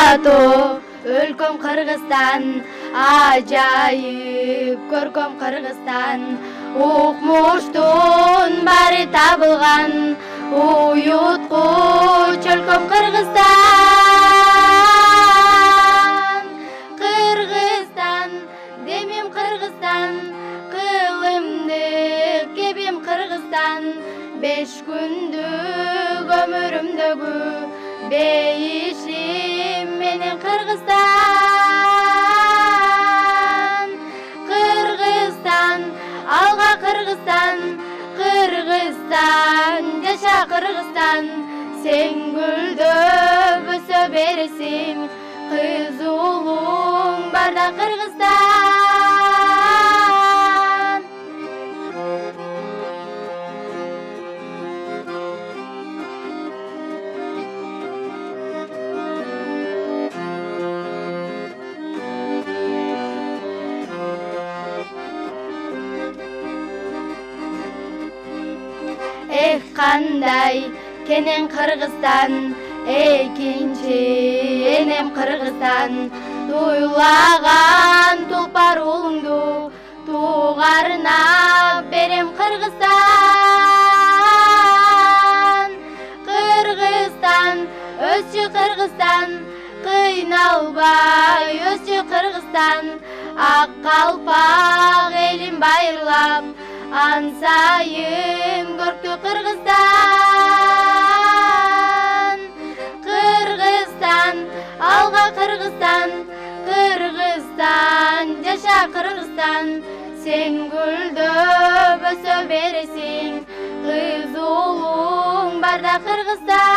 Алатоо өлкөм Кыргызстан, ажайып көркөм Кыргызстан. Укмуштун баары табылган, уюткуч өлкөм Кыргызстан. Кыргызстан, демим Кыргызстан, кылымды кебим Кыргызстан. 5 күндүк өмүрүмдөгү бейишим менен Кыргызстан. Кыргызстан, алга Кыргызстан, Кыргызстан, жаша Кыргызстан. Сен гүлдөп өсө бересиң, кыз уулуң барда Кыргызстан. Кандай кенен Кыргызстан, экинчи энем Кыргызстан. Туйлаган тулпар уулуңду туугарына берем Кыргызстан. Кыргызстан, өсчү Кыргызстан, кыйналбай өсчү Кыргызстан. Ак калпак элин байырлап, ансайын көрктү Кыргызстан. Кыргызстан, алга Кыргызстан, Кыргызстан, жаша Кыргызстан. Сен гүлдөп өсө бересиң, кыз уулуң барда Кыргызстан.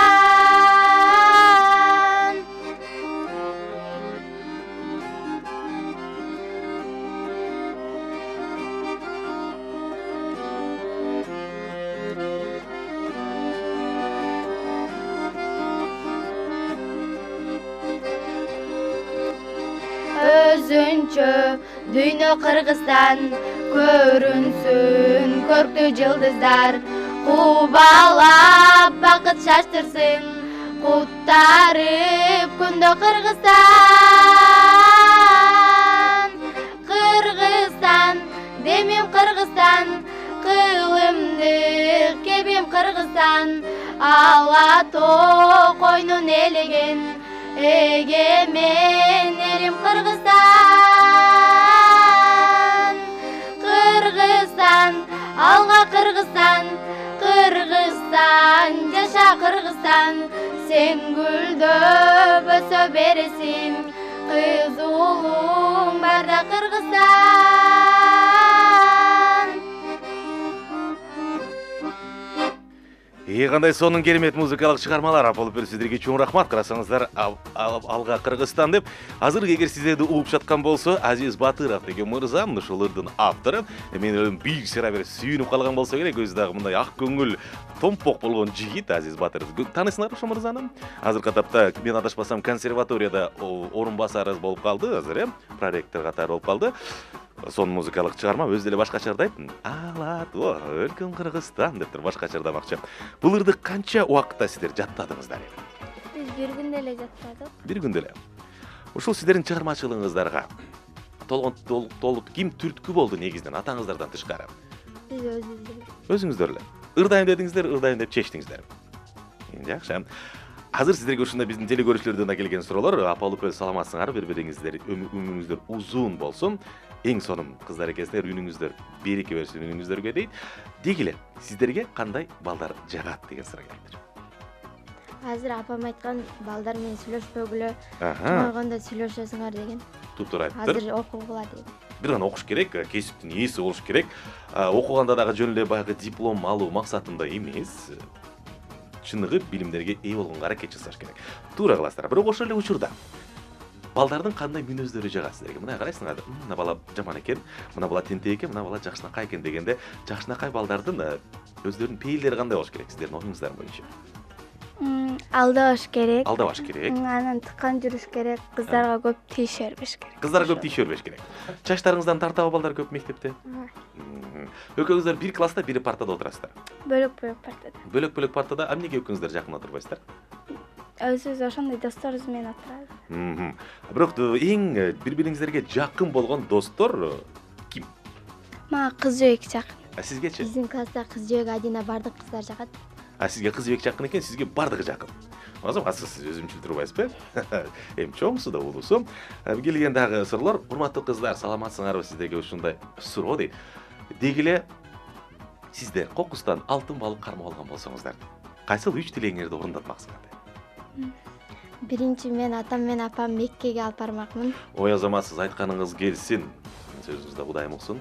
Өзүнчө дүйнө Кыргызстан, көрүнсүн көрктүү жылдыздар. Кубалап бакыт шаштырсын, куттарып күндө Кыргызстан. Кыргызстан, демим Кыргызстан, кылымды кебим Кыргызстан. Алатоо койнун элеген, эгемен элим Кыргызстан. Кыргызстан, алга Кыргызстан, Кыргызстан, жаша Кыргызстан. Сен гүлдөп өсө бересиң, кыз уулуң барда Кыргызстан. Кандай сонун керемет музыкалык чыгармалар алып берип сиздерге чоң рахмат. Карасаңыздар, алга Кыргызстан деп. Азыр эгер сиздерди угуп жаткан болсо, Азиз Батыров деген мырза, ушулардын автору. Мен өзүм бийик сыра берип сүйүнүп калган болсо керек, өзү дагы мындай ак көңүл, томпок болгон жигит Азиз Батыров. Таанысыңарбы ошол мырзаны? Азыркы тапта мен адашпасам консерваторияда орун басары болуп калды, азыр проректор катары болуп калды. Сон музыкалык чыгарма өзү деле башкача ырдайт. Алатоо өлкөм Кыргызстан деп туруп башкача ырдамакчы. Бул ырды канча убакытта сиздер жаттадыңыздар? Биз бир күндө эле жаттадык. Бир күндө эле. Ушул сиздердин чыгармачылыгыңыздарга толуп ким түрткү болду негизинен атаңыздардан тышкары? Биз өзүбүз. Өзүңүздөр эле. Ырдайм дедиңиздер, ырдайм деп чечтиңиздер. Жакшы. Азыр сиздерге ушундай биздин теле көрүүчүлөрдөн да келген суроолор. Апалып саламатсыңарбы, бири-бириңиздер өмүрүңүздөр узун болсун. Эң сонун кыздар экенсиздер, үнүңүздөр береке берсин үнүңүздөргө дейт. Дегиле, сиздерге кандай балдар жагат деген суроо келиптир. Азыр апам айткан балдар менен сүйлөшпөгүлө, чоңойгондо сүйлөшөсүңөр деген. Туптуура айттыр. Азыр окугула деген. Бир гана окуш керек, кесиптин ээси болуш керек. Окуганда дагы жөн эле баягы диплом алуу максатында эмес, чыныгы билимдерге ээ болгонго аракет жасаш керек. Туура кыласыздар. Бирок ошол эле учурда балдардын кандай мүнөздөрү жагат сиздерге? Мына карайсыңар, мына бала жаман экен, мына бала тентек экен, мына бала жакшынакай экен дегенде, жакшынакай балдардын өздөрүнүн пейилдери кандай болуш керек сиздердин оюңуздар боюнча? Алдабаш керек. Алдабаш керек. Анан тыккан жүрүш керек, кыздарга көп тийише бербеш керек. Кыздарга көп тийише бербеш керек. Чачтарыңыздан тартабы балдар көп мектепте? Экөөңүздөр бир класста, бир партада отурасыздар. Бөлөк-бөлөк партада. Бөлөк-бөлөк партада, эмнеге экөөңүздөр жакын отурбайсыздар? Өзүбүз ошондой досторубуз менен отурабыз. Бирок эң бири-бириңиздерге жакын болгон достор ким? Мага кыз жөөк жакын. Сизгечи? Биздин класста кыз жөөк Адина бардык кыздар жагат. Сизге кыз жөөк жакын экен, сизге бардыгы жакын. Азыр сиз өзүмчүл турбайсызбы? Эми чоңсу да улусу. Келген дагы суроолор, урматтуу кыздар, саламатсыңарбы? Сиздерге ушундай суроо дейт. Дегиле сиздер кокустан алтын балык кармап алган болсоңуздар, кайсыл 3 тилегиңерди орундатмаксыңар? Биринчи мен атам менен апам Меккеге алып бармакмын. Ой азамат, сиз айтканыңыз келсин. Сөзүңүздө Кудайым уксун.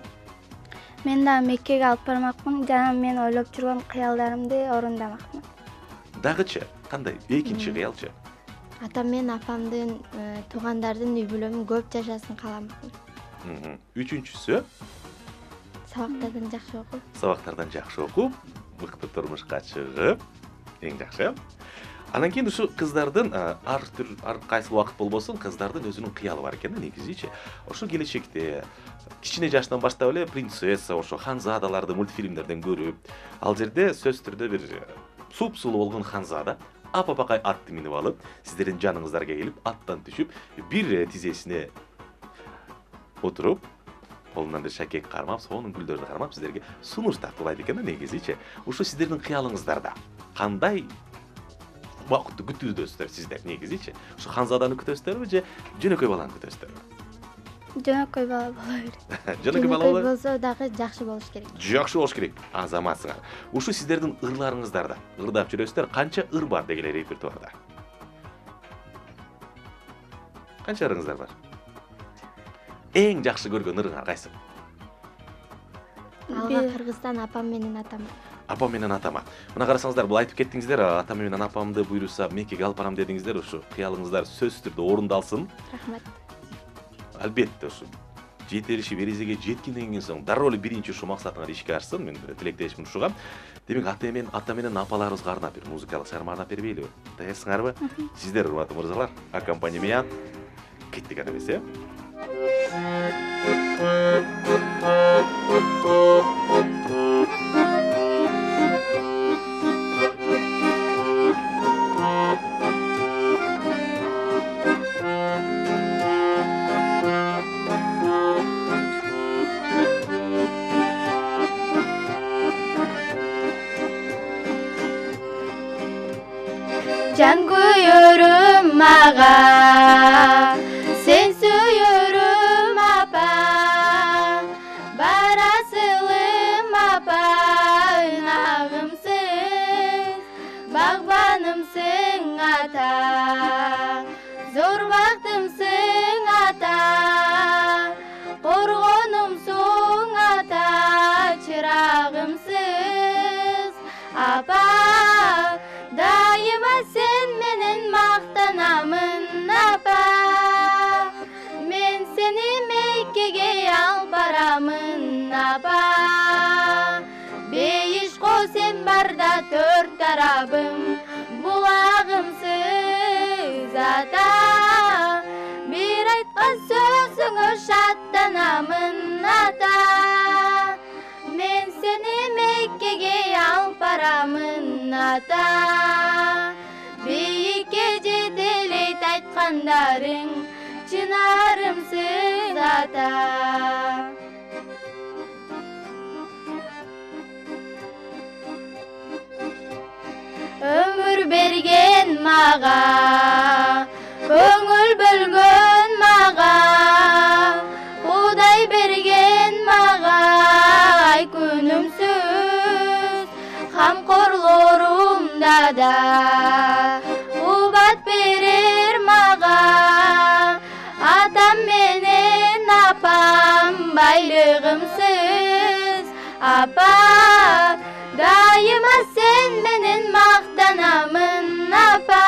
Мен да Меккеге алып бармакмын жана мен ойлоп жүргөн кыялдарымды орундамакмын. Дагычы, кандай экинчи кыялчы? Атам менен апамдын туугандардын үй бүлөмүн көп жашасын кааламакмын. Үчүнчүсү? Сабактардан жакшы окуп. Сабактардан жакшы окуп, мыкты турмушка чыгып, эң жакшы. Анан кийин ушу кыздардын ар кайсы убакыт болбосун, кыздардын өзүнүн кыялы бар экен да негизичи. Ошо келечекте кичине жаштан баштап эле принцесса, ошо ханзадаларды мультфильмдерден көрүп, ал жерде сөзсүз түрдө бир суп-сулуу болгон ханзада апа-апакай атты минип алып, сиздердин жаныңыздарга келип, аттан түшүп, бир тизесине отуруп, колунан бир шакек кармап, сонун гүлдөрдү кармап, сиздерге сунуш тартуулайт экен да негизичи. Ушу сиздердин кыялыңыздарда кандай убакытты күтүүдөсүздөр сиздер негизичи? Ушу ханзаданы күтөсүздөрбү же жөнөкөй баланы күтөсүздөрбү? Жөнөкөй бала боло берет. Жөнөкөй бала болсо дагы жакшы болуш керек. Жакшы болуш керек. Азаматсыңар. Ушу сиздердин ырларыңыздарда ырдап жүрөсүздөр, канча ыр бар дегиле репертуарда? Канча ырыңыздар бар? Эң жакшы көргөн ырыңар кайсы? Алга Кыргызстан апам менен атам. Апам менен атама. Мына карасаңыздар, бул айтып кеттиңиздер, атам менен апамды буйруса Меккеге алып барам дедиңиздер, ушу кыялыңыздар сөзсүз түрдө орундалсын. Рахмат. Албетте ушу жетелишип эрезеге жеткенден кийин соң дароо эле биринчи ушу максатыңар ишке ашсын. Мен тилектешмин ушуга. Демек ата менен апаларыбызга арнап бир музыкалык чыгарма арнап бербейлиби? Даярсыңарбы? Сиздер урматтуу мырзалар, аккомпанемент кеттик аны эмес, Can koyuyorum mağa, sen suyurum apa, barasılım apa, ağımsın, bağbanımsın ata, zor baktımsın ata, korgunumsun ata, çırağımsız apa. Daima sen menen maqtanamın apa, men seni Mekke'ge al baramın apa. Beyiş ko sen barda tört tarabım, bulağımsız ata. Bir aytkan sözüngü şattanamın ata, men seni Mekke'ge al baramın ata. Beyikке жетелейт айтқандарың, чынарымсыз ата. Ömür bergen mağa, көңіл бөлгөн маға, Құдай берген маға, ай күнімсіз, қамқорлорумда да убат берер маға. Атам менен апам байлығымсыз апа, дайыма сен менен мақтанамын апа.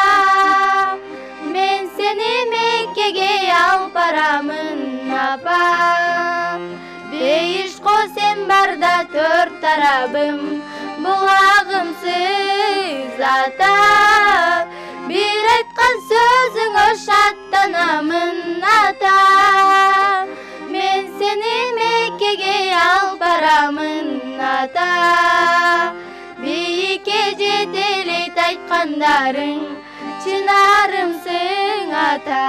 Мен сени Меккеге алып барамын апа. Бейиш ко сен барда төрт тарабым, булағымсыз ата. Bir айтқан сөзіңе шаттанамын ата. Мен сені Меккеге алып барамын ата. Биікке жетелейт айтқандарың, чынарымсың ата.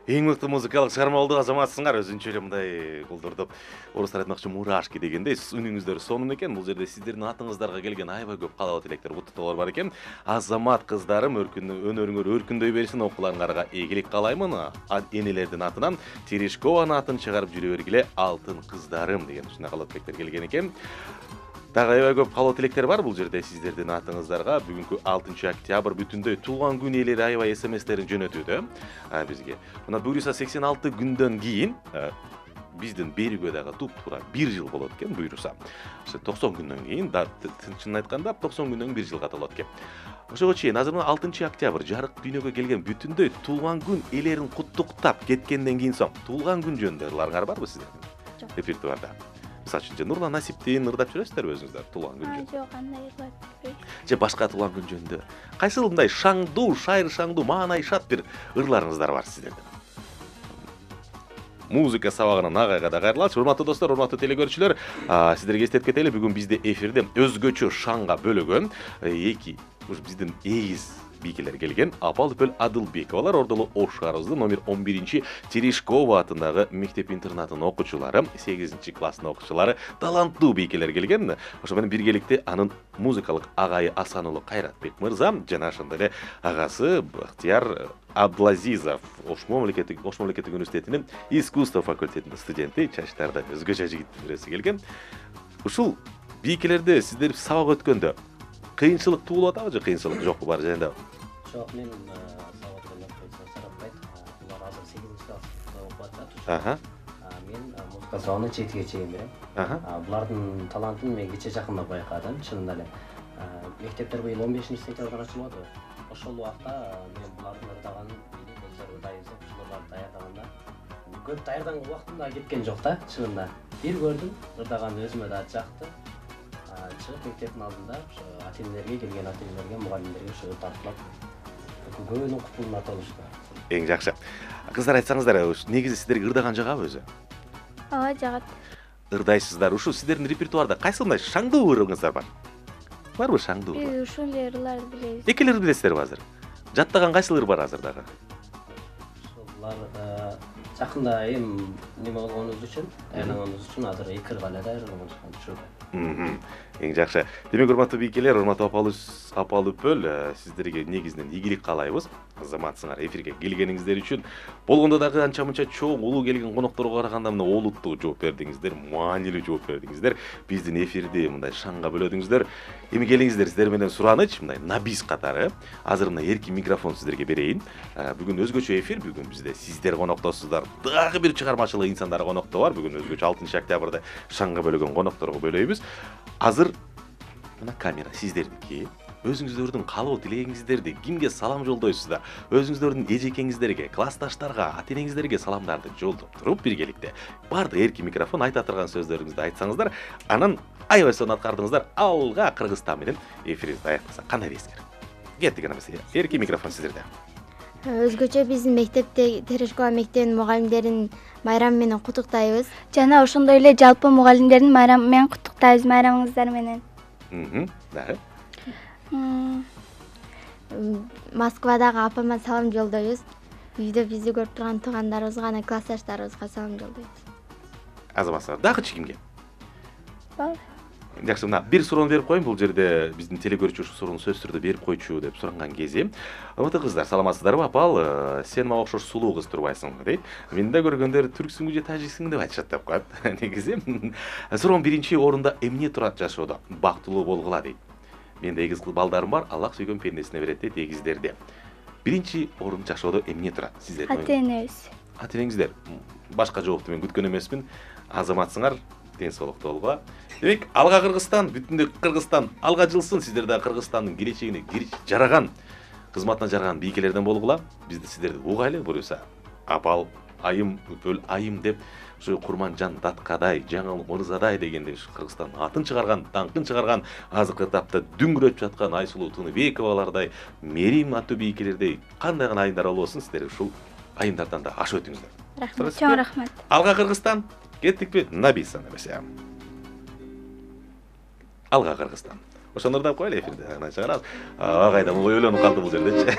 Ең мықты музыкалық шығармалды азаматсыңар, өзінше эле мындай колдордуп орустар айтмакчы мурашки дегендей үнүңүздөр сонун экен. Бул жерде сиздердин атыңыздарга келген аябай көп каалоо тилектер, куттуктоолор бар экен. Азамат кыздарым өнөрүңөр өркүндөй берсин, окууларыңарга ийгилик каалаймын. Энелердин атынан Терешкованын атын чыгарып жүрө бергиле, алтын кыздарым деген ушундай каалоо тилектер келген экен. Дагы аябай көп каалоо тилектер бар бул жерде сиздердин атыңыздарга. Бүгүнкү 6 октябрь бүтүндөй туулган күн ээлери аябай СМСтерин жөнөтүүдө бизге. Мына буюрса 86 күндөн кийин биздин берүүгө дагы туп-туура 1 жыл болот экен буюрса. 90 күндөн кийин, чынын айтканда 90 күндөн 1 жылга толот экен. Ошого чейин азыр 6 октябрь жарык дүйнөгө келген бүтүндөй туулган күн ээлерин куттуктап кеткенден кийин соң туулган күн жөнүндө ырларыңар барбы сиздердин? Жок. Репертуарда. Мисалы үчүн Нурлан Насиптин ырдап жүрөсүздөрбү өзүңүздөр туулган күн жөнүндө? Жок, андай ырлап жүрбөйм. Же башка туулган күн жөнүндө кайсыл мындай шаңдуу, шайыр шаңдуу, маанайшат бир ырларыңыздар бар сиздердин? Музыка сабагынан агайга да кайрылат. Урматтуу достор, урматтуу телекөрүүчүлөр, сиздерге эстеп кетели, бүгүн бизде эфирде өзгөчө шаңга бөлөгөн эки биздин эгиз бийкелер келген. Апал Үпөл Адылбековалар ордолу Ош шаарыбыздын номер 11 Терешкова атындагы мектеп-интернатынын окуучулары, 8 класстын окуучулары, таланттуу бийкелер келген. Ошо менен биргеликте анын музыкалык агайы Асануулу Кайратбек мырза жана ошондой эле агасы Бактияр Абдылазизов, Ош мамлекеттик университетинин искусство факультетинин студенти, чачтарды өзгөчө жигит бирөөсү келген. Ушул бийкелерде сиздер сабак өткөндө кыйынчылык туулуп атабы же кыйынчылык жокпу бар жайында? Жок, мен сабак өткөндө сарапбайт. Булар азыр 8 класста окуп атат. Мен музыка сабагына 7ге чейин берем. Булардын талантын мен кече жакында байкадым, чынында эле. Мектептер быйыл 15-сентябрдан ачылды. Ошол убакта мен булардын ырдаганын билип, өздөрү ырдайбыз деп ушуларды даярдаганда көп даярданган убактым да кеткен жок да, чынында. Бир көрдүм, ырдаган өзүмө да жакты. Чыгып мектептин алдында ата-энелерге келген ата-энелерге, мугалимдерге ошо тартылып көбүнүн купулуна толушту. Эң жакшы. Кыздар, айтсаңыздар, негизи сиздерге ырдаган жагабы өзү? Ооба, жагат. Ырдайсыздар. Ушу сиздердин репертуарда кайсы мындай шаңдуу ырыңыздар бар? Барбы шаңдуу? Биз ушул ырларды билебиз. Экелер билесиздерби азыр? Жаттаган кайсыл ыр бар азыр дагы? Ушулар жакында неме болгонубуз үчүн, даярданганыбыз үчүн азыр 2 ырга эле даярданып жүрөбүз. Эң жакшы. Демек, урматтуу бийкелер, урматтуу Апал Үпөл, сиздерге негизинен ийгилик каалайбыз. Азаматсыңар эфирге келгениңиздер үчүн. Болгондо дагы анча-мынча чоң улуу келген конокторго караганда мына олуттуу жооп бердиңиздер, маанилүү жооп бердиңиздер. Биздин эфирди мындай шаңга бөлөдүңүздөр. Эми келиңиздер, сиздер менен сураныч, мындай набиз катары. Азыр мына эркин микрофон сиздерге берейин. Бүгүн өзгөчө эфир, бүгүн бизде сиздер коноктосуздар. Дагы бир чыгармачылык инсандар конокто бар. Бүгүн өзгөчө 6 октябрда шаңга бөлөгөн конокторго бөлөйбүз. Азыр мына камера сиздердики. Өзүңүздөрдүн каалоо тилегиңиздерди кимге салам жолдойсуздар? Өзүңүздөрдүн эжекеңиздерге, классташтарга, ата-энеңиздерге саламдарды жолдоп туруп биргеликте баардык эркин микрофон айта турган сөздөрүңүздү айтсаңыздар, анан аябай сонун аткардыңыздар. Алга Кыргызстан менен эфирибизди аяктасак кандай дейсиздер? Кеттик анан биз. Эркин микрофон сиздерде. Өзгөчө биздин мектепте Терешкова мектебинин мугалимдерин майрамы менен куттуктайбыз. Жана ошондой эле жалпы мугалимдердин майрамы менен куттуктайбыз, майрамыңыздар менен. Дагы. Москвадагы апама салам жолдойбуз. Үйдө бизди көрүп турган туугандарыбызга, ана классташтарыбызга салам жолдойбуз. Азаматсыздар, дагы кимге? Бар. Жакшы, мына бир суроону берип коеюн. Бул жерде биздин телекөрүүчү ушул суроону сөзсүз түрдө берип койчу деп суранган кези. Урматтуу кыздар, саламатсыздарбы? Апал, сен мага окшош сулуу кыз турбайсыңбы дейт. Мени да көргөндөр түрксүңбү же тажиксиң деп айтышат деп коет. Негизи суроонун биринчи орунда эмне турат жашоодо? Бактылуу болгула дейт. Менде эгиз балдарым бар, Аллах сүйгөн пендесине берет дейт эгиздерде. Биринчи орун жашоодо эмне турат сиздердин? Ата-энебиз. Ата-энеңиздер. Башка жоопту мен күткөн эмесмин. Азаматсыңар, ден соолуктуу болгула. Демек, алга Кыргызстан, бүтүндөй Кыргызстан алга жылсын. Сиздер да Кыргызстандын келечегине жараган, кызматына жараган бийкелерден болгула. Бизди сиздерди угайлы, буюрса Апал айым, Үпөл айым деп ушу Курманжан Даткадай, Жаңыл Мырзадай дегенде Кыргызстан атын чыгарган, даңкын чыгарган, азыркы этапта дүңгүрөп жаткан Айсулуу Тыныбековалардай, Мерим аттуу бийкелердей кандай гана айымдар болбосун, сиздер ушул айымдардан да ашып өтүңүздөр. Рахмат, чоң рахмат. Алга Кыргызстан, Кеттикпи? Набисан эмесе. Алга Кыргызстан. Ошондорду алып коелу эфирде. Ана чыгарабыз. Кайда ойлонуп калды бул жердечи.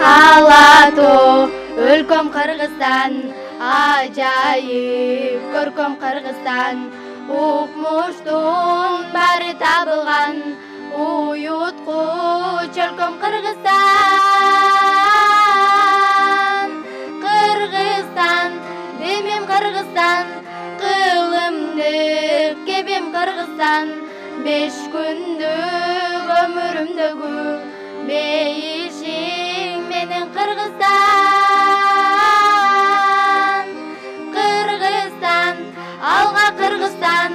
Алато өлкөм Кыргызстан, ажайып көркөм Кыргызстан, укмуштун баары табылган, уюткуч өлкөм Кыргызстан. Кыргызстан, демем Кыргызстан, кылымдык кебем Кыргызстан, 5 күндүк өмүрүмдөгү бейишиң менен Кыргызстан. Кыргызстан, алга Кыргызстан,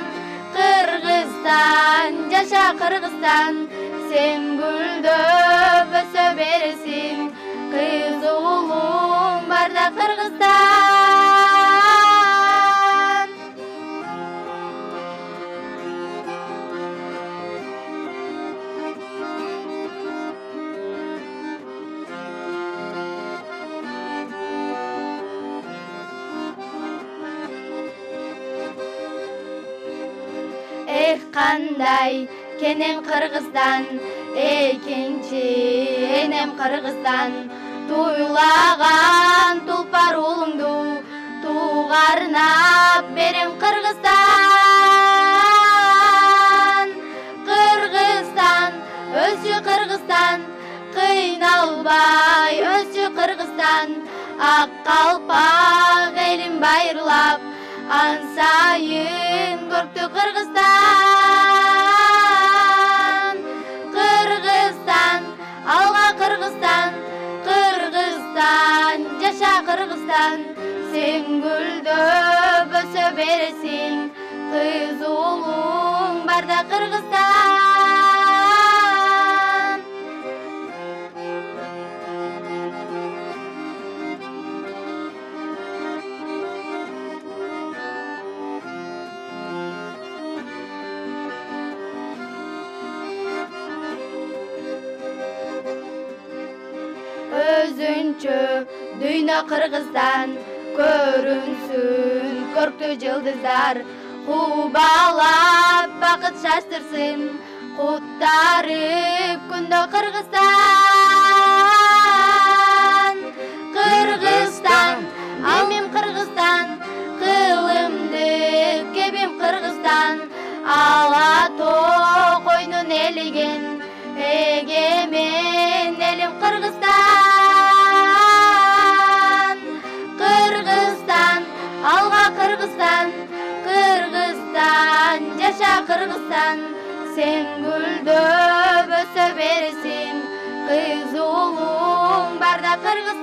Кыргызстан, жаша Кыргызстан, сен гүлдөп өсө бересиң, кыз уулуң барда Кыргызстан. Кандай кенен Кыргызстан, экинчи энем Кыргызстан, туйлаган тулпар уулуңду тугарнап берем Кыргызстан. Кыргызстан, өсү Кыргызстан, кыйналбай өсү Кыргызстан, ак калпак элин байырлап, ансайын көрктү Кыргызстан. Кыргызстан, алга Кыргызстан, Кыргызстан, жаша Кыргызстан, сен гүлдөп өсө бересиң, кыз уулуң барда Кыргызстан. Өзүнчө дүйнө Кыргызстан, көрүнсүн көрктүү жылдыздар, кубалап бакыт шаштырсын, куттарып күндө Кыргызстан. Кыргызстан, амем Кыргызстан, кылымдык кебем Кыргызстан, ала тоо койнун элиген, эгемен элим Кыргызстан. Кыргызстан, алга Кыргызстан, Кыргызстан, жаша Кыргызстан, сен гүлдөп өсө бересиң, кыз уулуң барда Кыргызстан.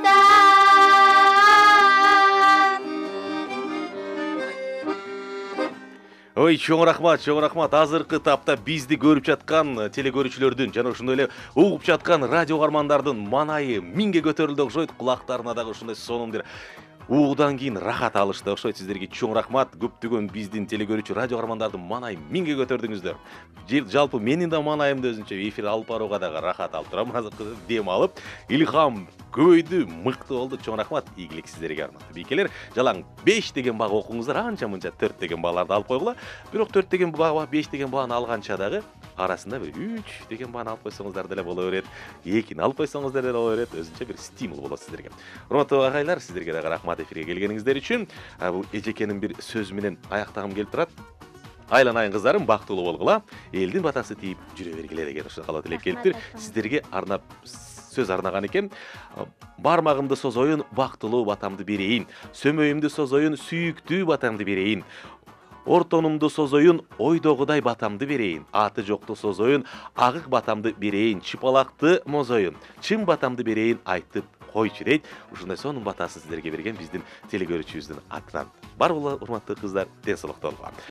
Ой, чоң рахмат. Азыркы тапта бизди көрүп жаткан телекөрүүчүлөрдүн жана ошондой эле угуп жаткан радио угармандардын маанайы миңге көтөрүлдү окшойт. Кулактарына дагы ушундай сонун бир угуудан кийин рахат алышты окшойт. Сиздерге чоң рахмат. Көптөгөн биздин телекөрүүчү радио угармандардын маанайын миңге көтөрдүңүздөр. Жалпы менин да маанайымды өзүнчө эфир алып барууга дагы рахат алып турам. Азыркы дем алып, илхам көбөйдү, мыкты болду. Чоң рахмат. Ийгилик сиздерге арматтуу бийкелер. Жалаң 5 деген бага окуңуздар, анча-мынча 4 деген бааларды алып койгула. Бирок 4 деген бага, 5 деген бааны алганча дагы арасында бир 3 деген бааны алып койсоңуздар деле боло берет. 2-ни алып койсоңуздар деле боло берет. Өзүнчө бир стимул болот сиздерге. Урматтуу агайлар, сиздерге дагы рахмат эфирге келгениңиздер үчүн. Бул эжекенин бир сөзү менен аяктагым келип турат. Айланайын кыздарым, бактылуу болгула. Элдин батасы тийип жүрө бергиле деген ушул калап элек келиптир. Сиздерге арнап сөз арнаган экен. Бармагымды созоюн, бактылуу батамды берейин. Сөмөйүмдү созоюн, сүйүктүү батамды берейин. Ортонумду созоюн, ойдогудай батамды берейин. Аты жокту созоюн, агык батамды берейин. Чыпалакты мозоюн, чын батамды берейин айтып койчу дейт. Ушундай сонун батасын сиздерге берген биздин телекөрүүчүбүздүн атынан. Бар боло, урматтуу кыздар, ден соолукта болуңар.